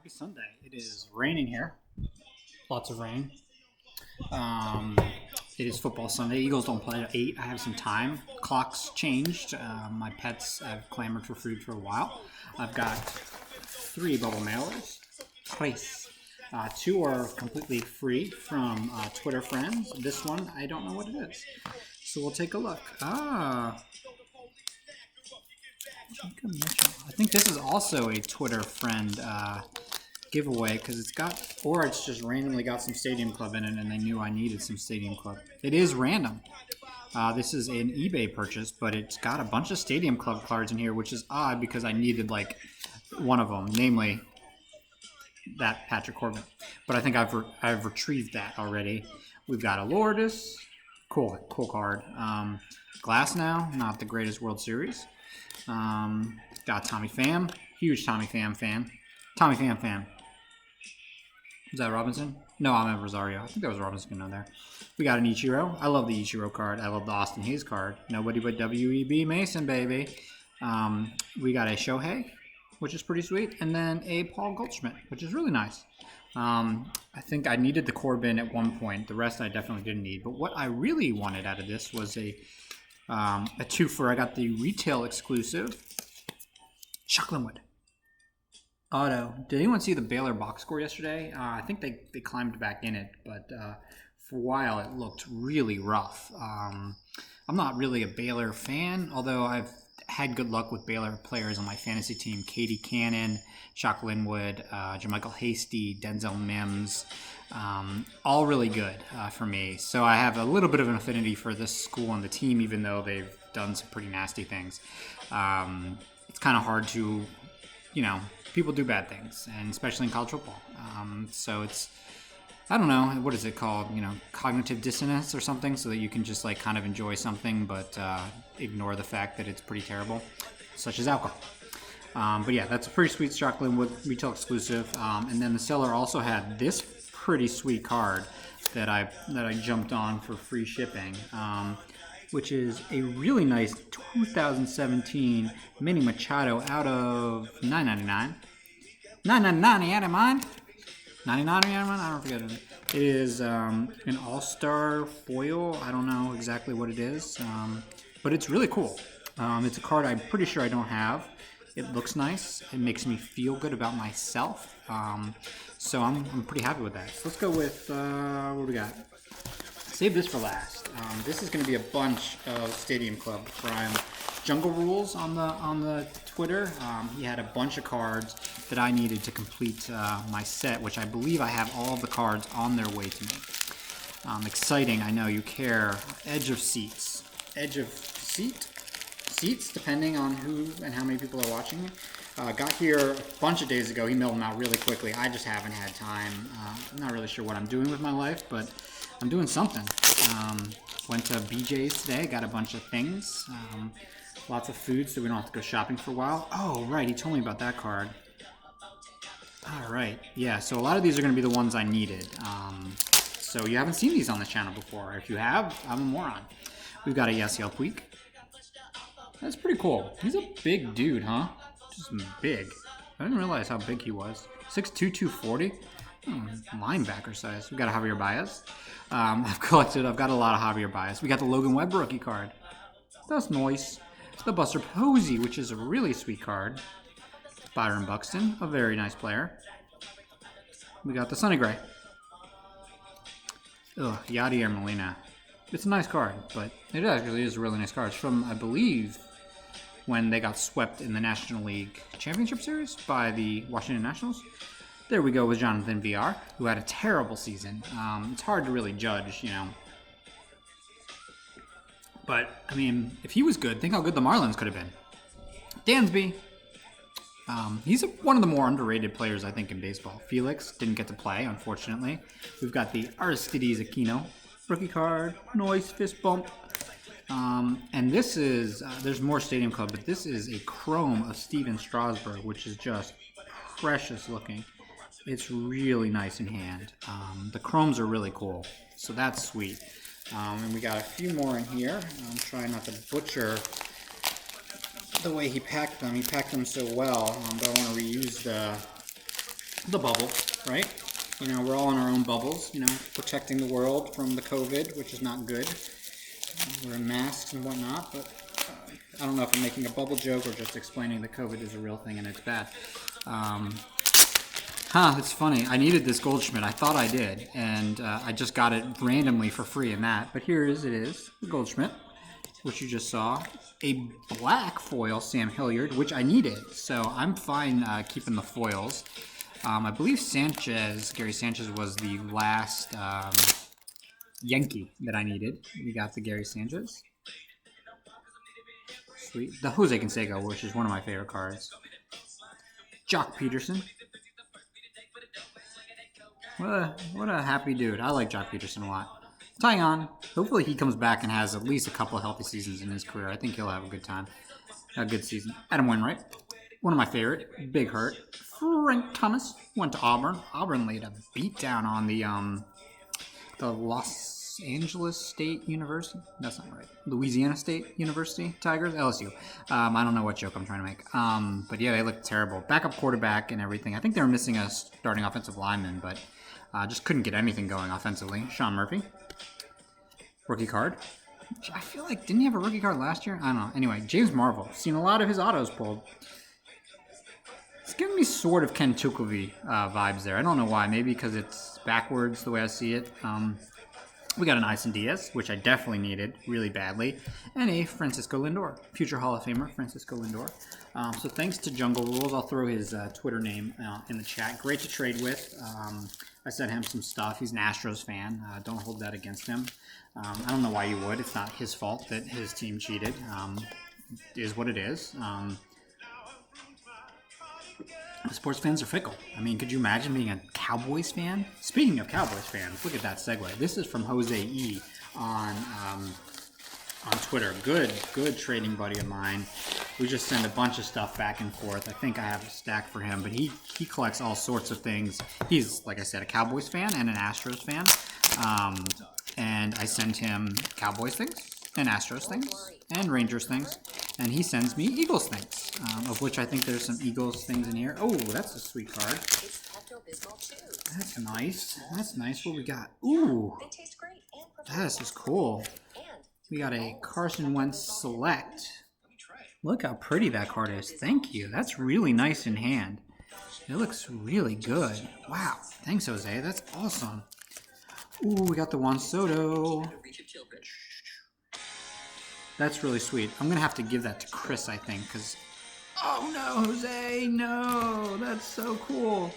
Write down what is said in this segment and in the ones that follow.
Happy Sunday. It is raining here. Lots of rain. Um, it is football Sunday. Eagles don't play at 8. I have some time. Clock's changed. My pets have clamored for food for a while. I've got 3 bubble mailers. Tres. 2 are completely free from Twitter friends. This one, I don't know what it is. So we'll take a look. Jacob Mitchell. I think this is also a Twitter friend giveaway because it's just randomly got some Stadium Club in it and they knew I needed some Stadium Club. It is random. This is an eBay purchase, but it's got a bunch of Stadium Club cards in here, which is odd because I needed like one of them, namely that Patrick Corbin. But I think I've retrieved that already. We've got a Lourdes. Cool card. Glass now, not the greatest World Series. Got Tommy Pham. Huge Tommy Pham fan. Tommy Pham fan. Was that Robinson? No, I'm at Rosario. I think that was Robinson on there. We got an Ichiro. I love the Ichiro card. I love the Austin Hayes card. Nobody but W.E.B. Mason, baby. We got a Shohei, which is pretty sweet. And then a Paul Goldschmidt, which is really nice. I think I needed the Corbin at one point. The rest I definitely didn't need. But what I really wanted out of this was a twofer. I got the retail exclusive Chucklinwood auto. Did anyone see the Baylor box score yesterday? I think they climbed back in it, but for a while it looked really rough. I'm not really a Baylor fan, although I've had good luck with Baylor players on my fantasy team. Katie Cannon, Chuck Linwood, Jermichael Hasty, Denzel Mims, all really good for me. So I have a little bit of an affinity for this school and the team, even though they've done some pretty nasty things. It's kind of hard to, people do bad things, and especially in college football. So it's, I don't know, what is it called? Cognitive dissonance or something, so that you can just like kind of enjoy something, but ignore the fact that it's pretty terrible, such as alcohol. But yeah, that's a pretty sweet chocolate with retail exclusive. And then the seller also had this pretty sweet card that I jumped on for free shipping, which is a really nice 2017 Manny Machado out of $9.99. $9.99, out of mind. $99 out of mind? I don't forget it. It is an all-star foil. I don't know exactly what it is, but it's really cool. It's a card I'm pretty sure I don't have. It looks nice. It makes me feel good about myself. So I'm pretty happy with that. So let's go with, what do we got? Save this for last. This is going to be a bunch of Stadium Club Prime Jungle Rules on the Twitter. He had a bunch of cards that I needed to complete my set, which I believe I have all of the cards on their way to me. Exciting, I know you care. Edge of seats, depending on who and how many people are watching me. Got here a bunch of days ago. He mailed them out really quickly. I just haven't had time. I'm not really sure what I'm doing with my life, but I'm doing something. Went to BJ's today, got a bunch of things. Lots of food, so we don't have to go shopping for a while. Oh, right, he told me about that card. All right, yeah, so a lot of these are going to be the ones I needed. So you haven't seen these on the channel before. If you have, I'm a moron. We've got a Yasiel Puig. That's pretty cool. He's a big dude, huh? Just big. I didn't realize how big he was. 6'2", 240. Linebacker size. We got a Javier Baez. I've got a lot of Javier Baez. We got the Logan Webb rookie card. That's nice. The Buster Posey, which is a really sweet card. Byron Buxton, a very nice player. We got the Sonny Gray. Yadier Molina. It's a nice card, but it actually is a really nice card. It's from, I believe, when they got swept in the National League Championship Series by the Washington Nationals. There we go with Jonathan VR, who had a terrible season. It's hard to really judge, But, I mean, if he was good, think how good the Marlins could have been. Dansby. He's one of the more underrated players, I think, in baseball. Felix didn't get to play, unfortunately. We've got the Aristides Aquino rookie card. Noise, fist bump. And this is, there's more Stadium Club, but this is a chrome of Steven Strasburg, which is just precious looking. It's really nice in hand. The chromes are really cool, so that's sweet. And we got a few more in here. I'm trying not to butcher the way he packed them. He packed them so well, but I want to reuse the bubble, right? You know, we're all in our own bubbles, you know, protecting the world from the COVID, which is not good. Wearing masks and whatnot, but I don't know if I'm making a bubble joke or just explaining that COVID is a real thing and it's bad. It's funny. I needed this Goldschmidt. I thought I did, and I just got it randomly for free in that. But here it is, the Goldschmidt, which you just saw. A black foil Sam Hilliard, which I needed, so I'm fine keeping the foils. I believe Gary Sanchez was the last Yankee that I needed. We got the Gary Sanchez. Sweet. The Jose Canseco, which is one of my favorite cards. Jock Peterson. What a happy dude. I like Jock Peterson a lot. Tyon. Hopefully he comes back and has at least a couple of healthy seasons in his career. I think he'll have a good time. A good season. Adam Wainwright. One of my favorite. Big hurt. Frank Thomas went to Auburn. Auburn laid a beat down on the Los Angeles State University. That's not right. Louisiana State University Tigers. LSU. I don't know what joke I'm trying to make. But yeah, they looked terrible. Backup quarterback and everything. I think they were missing a starting offensive lineman, but just couldn't get anything going offensively. Sean Murphy. Rookie card. I feel like, didn't he have a rookie card last year? I don't know. Anyway, James Marvel. Seen a lot of his autos pulled. It's giving me sort of Ken Tukulvi vibes there. I don't know why. Maybe because it's backwards the way I see it. We got an Ison Diaz, which I definitely needed really badly, and a Francisco Lindor, future Hall of Famer Francisco Lindor. So thanks to Jungle Rules. I'll throw his Twitter name in the chat. Great to trade with. I sent him some stuff. He's an Astros fan. Don't hold that against him. I don't know why you would. It's not his fault that his team cheated. It is what it is. Sports fans are fickle. I mean, could you imagine being a Cowboys fan? Speaking of Cowboys fans, look at that segue. This is from Jose E. on Twitter. Good trading buddy of mine. We just send a bunch of stuff back and forth. I think I have a stack for him, but he collects all sorts of things. He's, like I said, a Cowboys fan and an Astros fan. And I send him Cowboys things and Astros things and Rangers things. And he sends me Eagles things, of which I think there's some Eagles things in here. Oh, that's a sweet card. That's nice. That's nice. What we got? Ooh, that is cool. We got a Carson Wentz Select. Look how pretty that card is. Thank you. That's really nice in hand. It looks really good. Wow. Thanks, Jose. That's awesome. Ooh, we got the Juan Soto. That's really sweet. I'm going to have to give that to Chris, I think, because... Oh, no, Jose, no! That's so cool.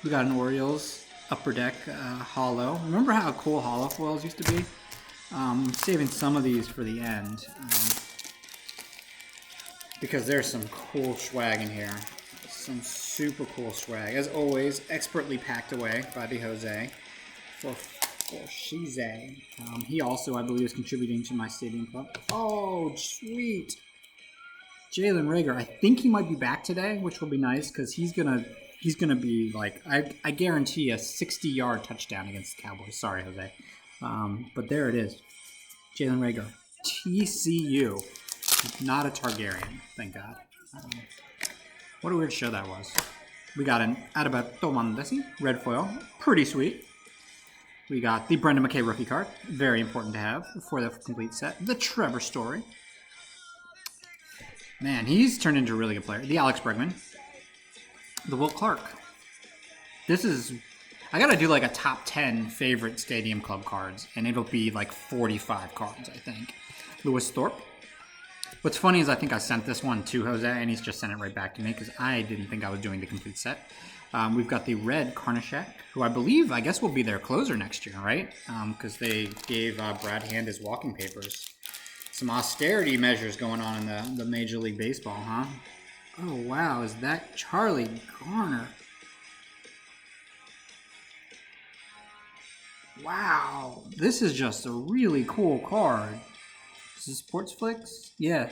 We got an Orioles Upper Deck Holo. Remember how cool Holo foils used to be? I'm saving some of these for the end. Because there's some cool swag in here. Some super cool swag. As always, expertly packed away by the Jose. For Shize. He also, I believe, is contributing to my stadium club. Oh, sweet. Jalen Reagor. I think he might be back today, which will be nice because he's gonna be like, I guarantee a 60-yard touchdown against the Cowboys. Sorry, Jose. But there it is. Jalen Reagor. TCU. Not a Targaryen, thank God. What a weird show that was. We got an Adalberto Mondesi, red foil. Pretty sweet. We got the Brendan McKay rookie card. Very important to have for the complete set. The Trevor Story. Man, he's turned into a really good player. The Alex Bregman. The Will Clark. This is... I gotta do like a top 10 favorite Stadium Club cards, and it'll be like 45 cards, I think. Lewis Thorpe. What's funny is I think I sent this one to Jose, and he's just sent it right back to me because I didn't think I was doing the complete set. We've got the red Karnashek, who I guess will be their closer next year, right? Because they gave Brad Hand his walking papers. Some austerity measures going on in the Major League Baseball, huh? Oh, wow. Is that Charlie Garner? Wow. This is just a really cool card. Is this Sports Flicks? Yeah,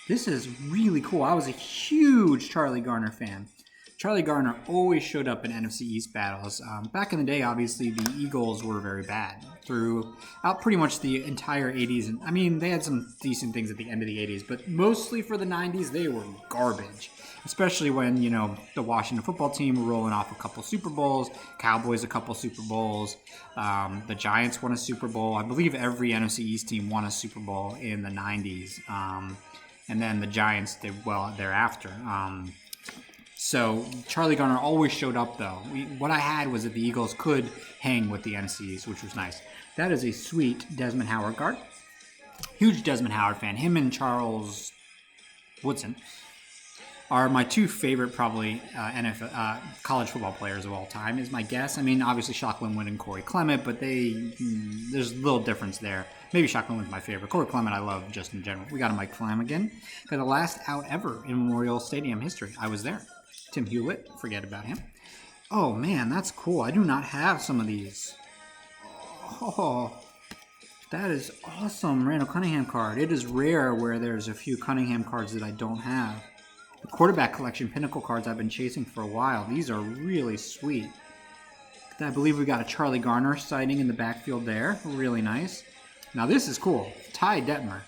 this is really cool. I was a huge Charlie Garner fan. Charlie Garner always showed up in NFC East battles. Back in the day, obviously, the Eagles were very bad throughout pretty much the entire 80s. And I mean, they had some decent things at the end of the 80s, but mostly for the 90s, they were garbage. Especially when, you know, the Washington football team were rolling off a couple Super Bowls, Cowboys a couple Super Bowls, the Giants won a Super Bowl. I believe every NFC East team won a Super Bowl in the 90s. And then the Giants did well thereafter. So Charlie Garner always showed up, though. What I had was that the Eagles could hang with the NFCs, which was nice. That is a sweet Desmond Howard card. Huge Desmond Howard fan. Him and Charles Woodson are my two favorite, probably, college football players of all time, is my guess. I mean, obviously Shock Linwood and Corey Clement, but there's a little difference there. Maybe Shock Linwood's my favorite. Corey Clement I love just in general. We got a Mike Flanagan for the last out ever in Memorial Stadium history. I was there. Tim Hewlett, forget about him. Oh, man, that's cool. I do not have some of these. Oh, that is awesome. Randall Cunningham card. It is rare where there's a few Cunningham cards that I don't have. The quarterback collection pinnacle cards I've been chasing for a while. These are really sweet. I believe we got a Charlie Garner sighting in the backfield there. Really nice. Now this is cool. Ty Detmer.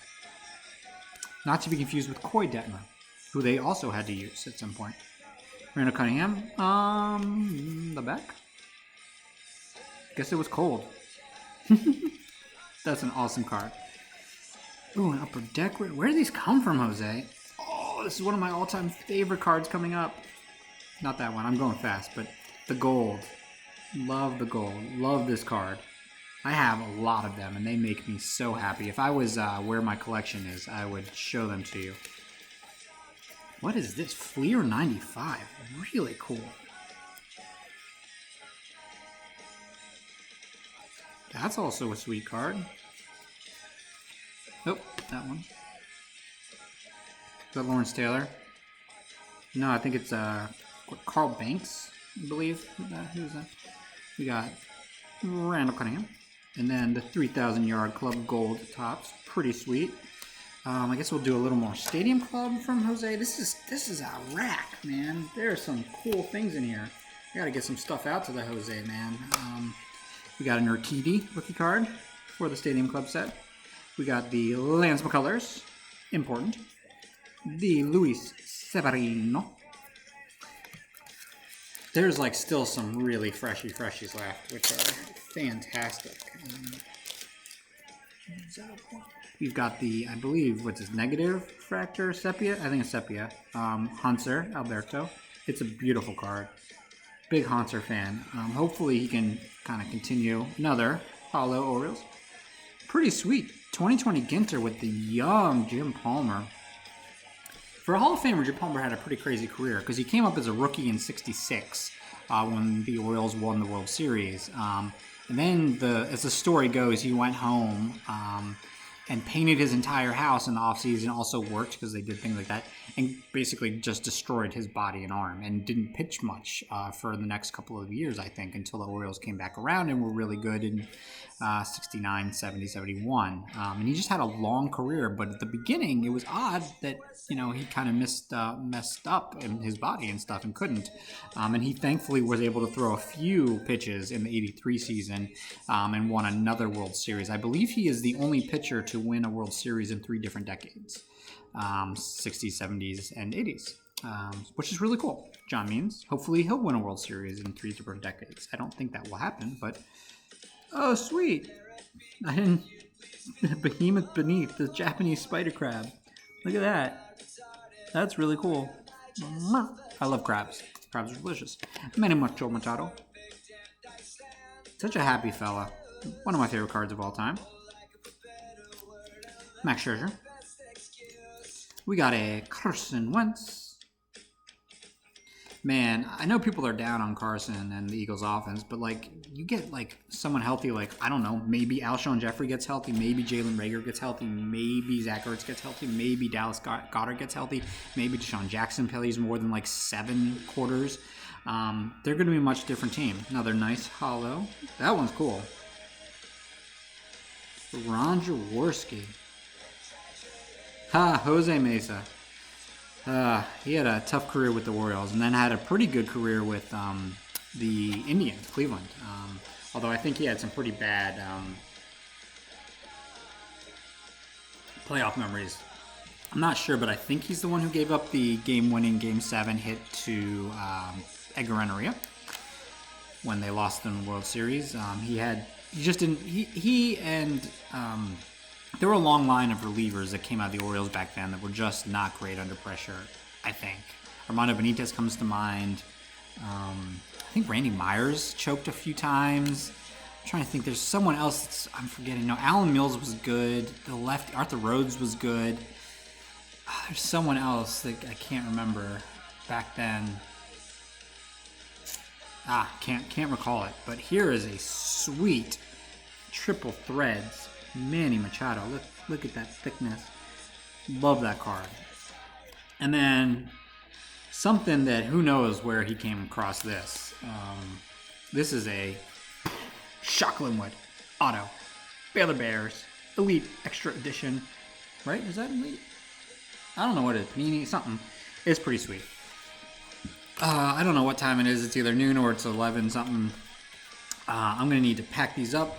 Not to be confused with Coy Detmer, who they also had to use at some point. Randall Cunningham. The back. Guess it was cold. That's an awesome card. Ooh, an upper deck. Where do these come from, Jose? Oh, this is one of my all-time favorite cards coming up. Not that one. I'm going fast, but the gold. Love the gold. Love this card. I have a lot of them, and they make me so happy. If I was where my collection is, I would show them to you. What is this? Fleer 95. Really cool. That's also a sweet card. Oh, that one. Is that Lawrence Taylor? No, I think it's Carl Banks, I believe. Who's that? We got Randall Cunningham. And then the 3,000-yard Club Gold tops. Pretty sweet. I guess we'll do a little more Stadium Club from Jose. This is a rack, man. There are some cool things in here. I gotta get some stuff out to the Jose, man. We got an Urquidy rookie card for the Stadium Club set. We got the Lance McCullers, important. The Luis Severino. There's like still some really freshies left, which are fantastic. We've got the, I believe, what's this, negative fracture sepia? I think it's sepia. Hunter Alberto. It's a beautiful card. Big Hunter fan. Hopefully he can kind of continue. Another Hollow Orioles. Pretty sweet. 2020 Ginter with the young Jim Palmer. For a Hall of Famer, Jim Palmer had a pretty crazy career because he came up as a rookie in '66 when the Orioles won the World Series. And then, as the story goes, he went home and painted his entire house in the offseason, also worked because they did things like that, and basically just destroyed his body and arm and didn't pitch much for the next couple of years, I think, until the Orioles came back around and were really good in 69, 70, 71. And he just had a long career, but at the beginning, it was odd that, you know, he kind of messed up in his body and stuff and couldn't. And he thankfully was able to throw a few pitches in the 83 season and won another World Series. I believe he is the only pitcher to win a World Series in 3 different decades, 60s, 70s, and 80s, which is really cool. John Means, hopefully he'll win a World Series in 3 different decades. I don't think that will happen, but oh, sweet. I didn't... Behemoth Beneath, the Japanese spider crab. Look at that. That's really cool. I love crabs. Crabs are delicious. Manny Machado. Such a happy fella. One of my favorite cards of all time. Max Scherzer. We got a Carson Wentz. Man, I know people are down on Carson and the Eagles offense, but like you get like someone healthy, like I don't know, maybe Alshon Jeffrey gets healthy, maybe Jalen Reagor gets healthy, maybe Zach Ertz gets healthy, maybe Dallas Goedert gets healthy, maybe Deshaun Jackson plays more than like 7 quarters. They're going to be a much different team. Another nice hollow. That one's cool. Ron Jaworski. Ha, Jose Mesa. He had a tough career with the Orioles, and then had a pretty good career with the Indians, Cleveland. Although I think he had some pretty bad playoff memories. I'm not sure, but I think he's the one who gave up the game-winning Game 7 hit to Edgar Renteria when they lost in the World Series. He just didn't. He and there were a long line of relievers that came out of the Orioles back then that were just not great under pressure, I think. Armando Benitez comes to mind. I think Randy Myers choked a few times. I'm trying to think. There's someone else I'm forgetting. No, Alan Mills was good. The lefty, Arthur Rhodes was good. There's someone else that I can't remember back then. Can't recall it. But here is a sweet triple threads Manny Machado. Look at that thickness. Love that card. And then something that who knows where he came across this. This is a Shock Linwood Auto Baylor Bears Elite Extra Edition. Right? Is that Elite? I don't know what it is. Panini something. It's pretty sweet. I don't know what time it is. It's either noon or it's 11 something. I'm going to need to pack these up,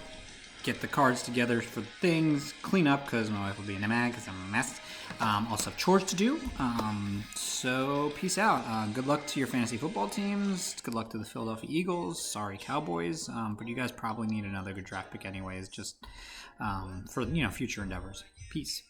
get the cards together for the things, clean up because my wife will be in a mad because I'm a mess. Also have chores to do. So peace out. Good luck to your fantasy football teams. Good luck to the Philadelphia Eagles. Sorry, Cowboys. But you guys probably need another good draft pick anyways, just for future endeavors. Peace.